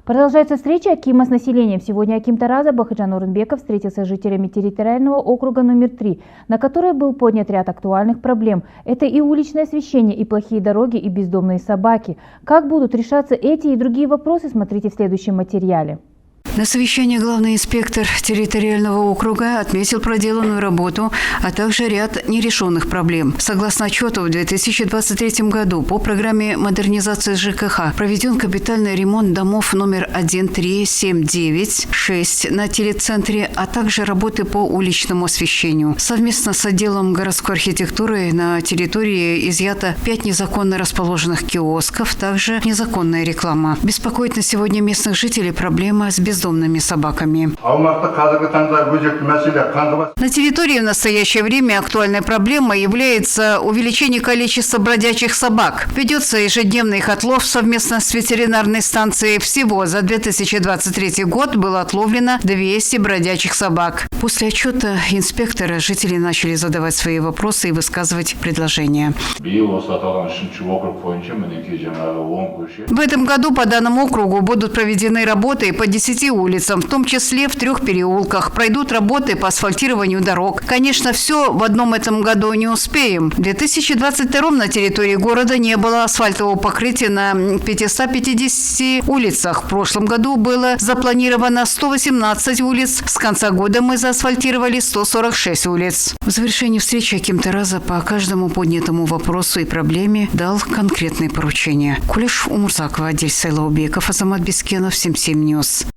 Продолжается встреча Акима с населением. Сегодня Аким Тараза Бахыджан Орынбеков встретился с жителями территориального округа номер 3, на которой был поднят ряд актуальных проблем. Это и уличное освещение, и плохие дороги, и бездомные собаки. Как будут решаться эти и другие вопросы, смотрите в следующем материале. На совещании главный инспектор территориального округа отметил проделанную работу, а также ряд нерешенных проблем. Согласно отчету, в 2023 году по программе модернизации ЖКХ проведен капитальный ремонт домов номер 1, 3, 7, 9, 6 на телецентре, а также работы по уличному освещению. Совместно с отделом городской архитектуры на территории изъято 5 незаконно расположенных киосков, также незаконная реклама. Беспокоит на сегодня местных жителей проблема с бездомными собаками. На территории в настоящее время актуальной проблемой является увеличение количества бродячих собак. Ведется ежедневный их отлов совместно с ветеринарной станцией. Всего за 2023 год было отловлено 200 бродячих собак. После отчета инспектора жители начали задавать свои вопросы и высказывать предложения. В этом году по данному округу будут проведены работы по 10 улицам, в том числе в 3 переулках. Пройдут работы по асфальтированию дорог. Конечно, все в одном этом году не успеем. В 2022 на территории города не было асфальтового покрытия на 550 улицах. В прошлом году было запланировано 118 улиц. С конца года мы заасфальтировали 146 улиц. В завершении встречи Аким Тараза по каждому поднятому вопросу и проблеме дал конкретные поручения. Кулеш Умурзакова, Адель Сайлаубеков, Азамат Бескенов, 77 News.